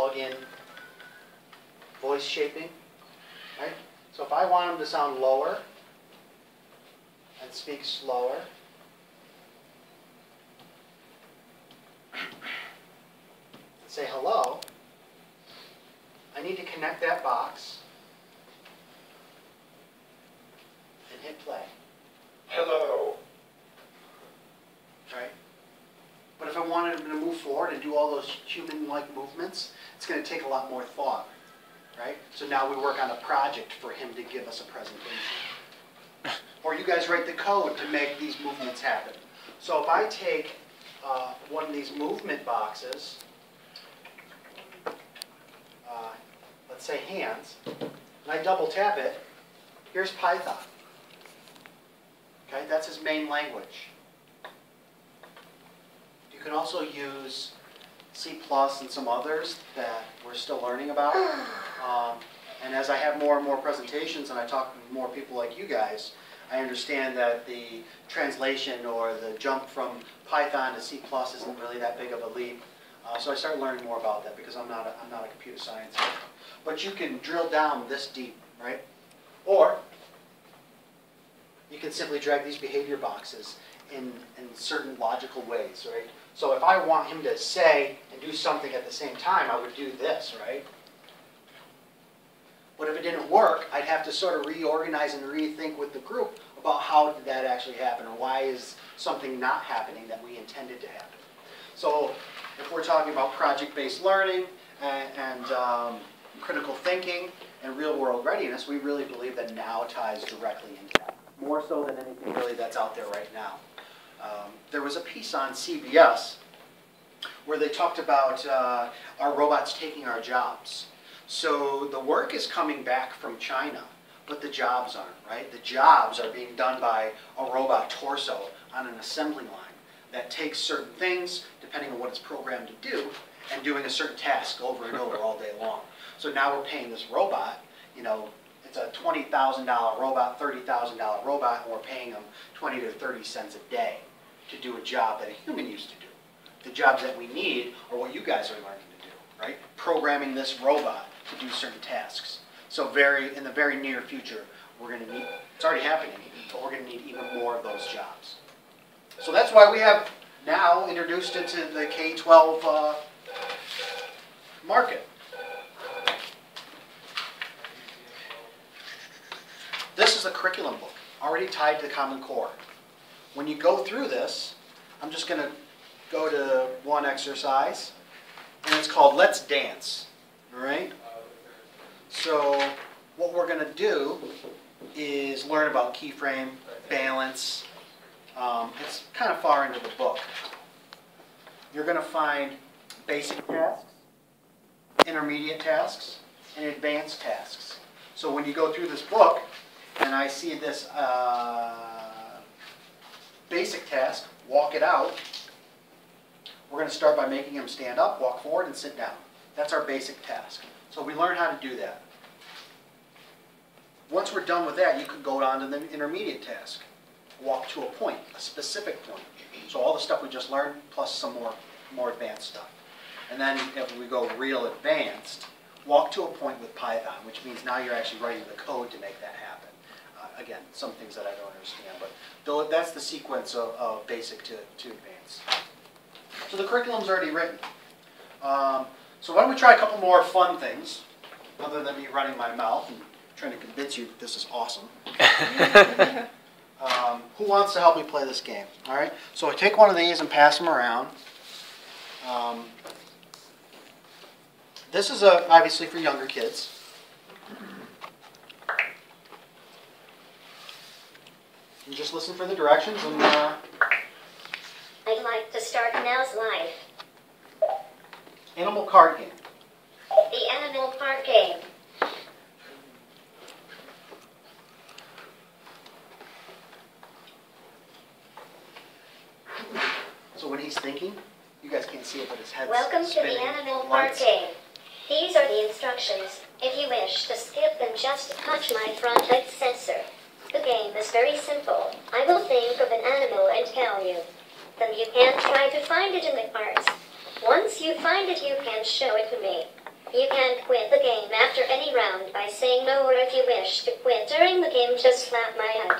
plug in voice shaping, right? So if I want him to sound lower and speak slower, and say hello, I need to connect that box and hit play. Hello. Right? But if I wanted him to move forward and do all those human-like movements, it's going to take a lot more thought. Right? So now we work on a project for him to give us a presentation. Or you guys write the code to make these movements happen. So if I take one of these movement boxes, let's say hands, and I double tap it, here's Python. Okay, that's his main language. You can also use C+ and some others that we're still learning about. And as I have more and more presentations and I talk to more people like you guys, I understand that the translation or the jump from Python to C+ isn't really that big of a leap. So I started learning more about that because I'm not a computer scientist. But you can drill down this deep, right? Or you can simply drag these behavior boxes in certain logical ways, right? So if I want him to say and do something at the same time, I would do this, right? But if it didn't work, I'd have to sort of reorganize and rethink with the group about how did that actually happen, or why is something not happening that we intended to happen. So if we're talking about project-based learning and critical thinking and real-world readiness, we really believe that NAO ties directly into that, more so than anything really that's out there right now. There was a piece on CBS where they talked about our robots taking our jobs. So the work is coming back from China, but the jobs aren't, right? The jobs are being done by a robot torso on an assembly line that takes certain things, depending on what it's programmed to do, and doing a certain task over and over all day long. So now we're paying this robot, you know, it's a $20,000 robot, $30,000 robot, and we're paying them 20 to 30 cents a day to do a job that a human used to do. The jobs that we need are what you guys are learning to do, right? Programming this robot to do certain tasks. So in the very near future, we're going to need, it's already happening, but we're going to need even more of those jobs. So that's why we have now introduced it to the K-12 market. This is a curriculum book, already tied to the Common Core. When you go through this, I'm just going to go to one exercise, and it's called Let's Dance. All right? So what we're going to do is learn about keyframe, balance. It's kind of far into the book. You're going to find basic tasks, intermediate tasks, and advanced tasks. So when you go through this book, and I see this basic task, walk it out, we're going to start by making him stand up, walk forward, and sit down. That's our basic task. So we learn how to do that. Once we're done with that, you could go on to the intermediate task. Walk to a point, a specific point. So all the stuff we just learned, plus some more advanced stuff. And then if we go real advanced, walk to a point with Python, which means now you're actually writing the code to make that happen. Again, some things that I don't understand, but that's the sequence of basic to advanced. So the curriculum's already written. So why don't we try a couple more fun things, other than me running my mouth and trying to convince you that this is awesome. Who wants to help me play this game? All right. So I take one of these and pass them around. This is obviously for younger kids. You just listen for the directions and. I'd like to start NAO's life. Animal card game. The animal card game. So when he's thinking, you guys can't see it, but his head's Welcome to the animal card game. These are the instructions. If you wish to skip them, just touch my front head sensor. The game is very simple. I will think of an animal and tell you. Then you can try to find it in the cards. Once you find it, you can show it to me. You can quit the game after any round by saying no, or if you wish to quit during the game, just slap my head.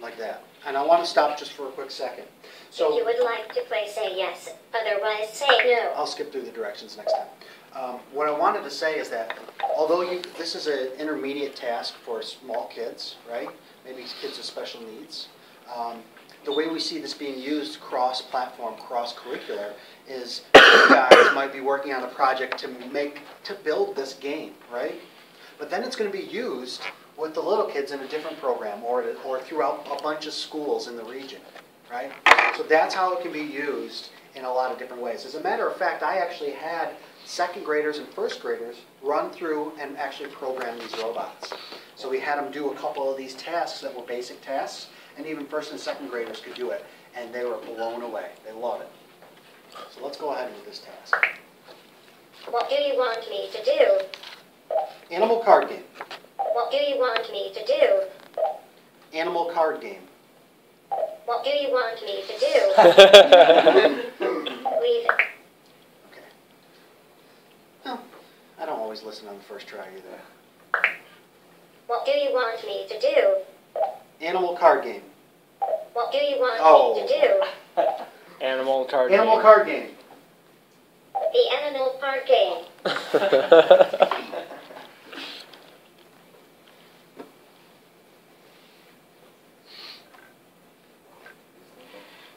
Like that. And I want to stop just for a quick second. If So you would like to play, say yes. Otherwise, say no. I'll skip through the directions next time. What I wanted to say is that although this is an intermediate task for small kids, right? Maybe kids with special needs. The way we see this being used cross-platform, cross-curricular is you guys might be working on a project to build this game, right? But then it's going to be used with the little kids in a different program or throughout a bunch of schools in the region, right? So that's how it can be used in a lot of different ways. As a matter of fact, I actually had second graders and first graders run through and actually program these robots. So we had them do a couple of these tasks that were basic tasks, and even first and second graders could do it, and they were blown away. They love it. So let's go ahead with this task. What do you want me to do? Animal card game. What do you want me to do? Animal card game. What do you want me to do? Leave it. Okay. Well, I don't always listen on the first try either. What do you want me to do? Animal card game. What do you want me to do? Animal card Animal game. card game. The animal park game.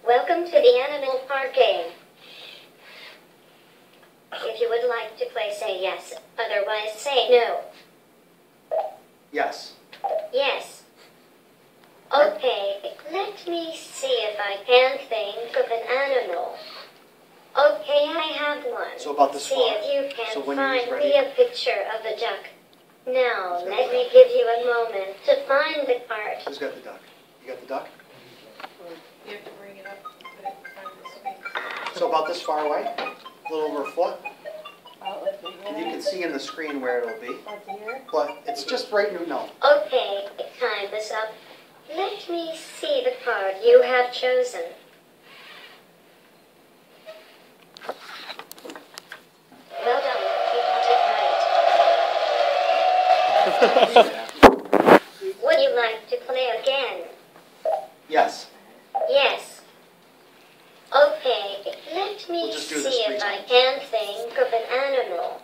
Welcome to the animal park game. If you would like to play, say yes. Otherwise, say no. Yes. Yes. Okay, let me see if I can think of an animal. Okay, I have one. So about this See far. if you can So when you're find ready. me a picture of a duck. Now, let me give you a moment to find the card. Who's got the duck? You got the duck? You have to bring it up and put it in front of the screen. So about this far away, a little over a foot. And you can see in the screen where it'll be. But it's just right in the no. Okay, time is up. Let me see the card you have chosen. Well done, you got it right. Would you like to play again? Yes. Yes. Okay, let me We'll just do see this 3 if I times. can think of an animal.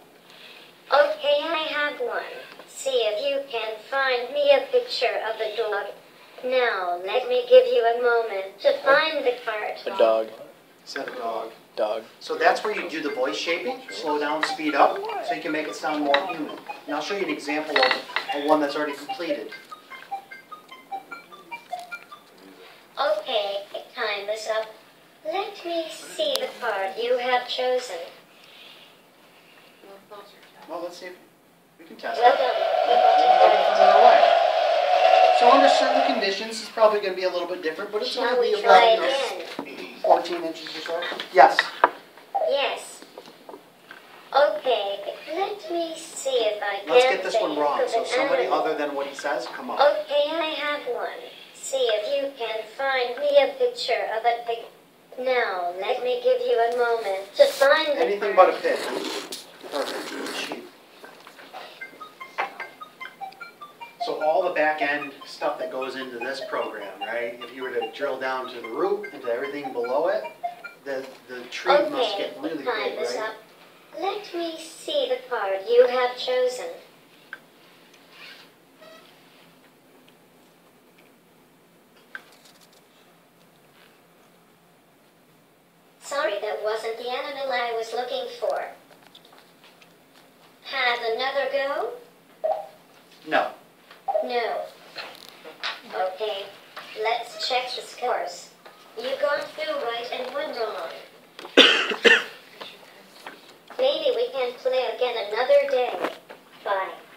Okay, I have one. See if you can find me a picture of a dog. Now, let me give you a moment to find the card. A dog. Is that a dog? Dog. So that's where you do the voice shaping, slow down, speed up, so you can make it sound more human. And I'll show you an example of one that's already completed. Okay, time is up. Let me see the card you have chosen. Well, let's see if we can test Well it. done, Further away. So under certain conditions, it's probably going to be a little bit different, but it's going Shall to be we try about again? 14 inches or so. Yes. Yes. Okay, let me see if I can Let's get this one think wrong. of So an somebody animal. other than what he says, come on. Okay, I have one. See if you can find me a picture of a pig. Now, let me give you a moment to find the Anything card. but a pig. Perfect. Sheep. So all the back end stuff that goes into this program, right? If you were to drill down to the root and to everything below it, the tree must Okay, get really time big, is right? up. Let me see the card you have chosen. Sorry, that wasn't the animal I was looking for. Have another go? No. No. Okay, let's check the scores. You got 2 right and 1 wrong. Maybe we can play again another day. Bye.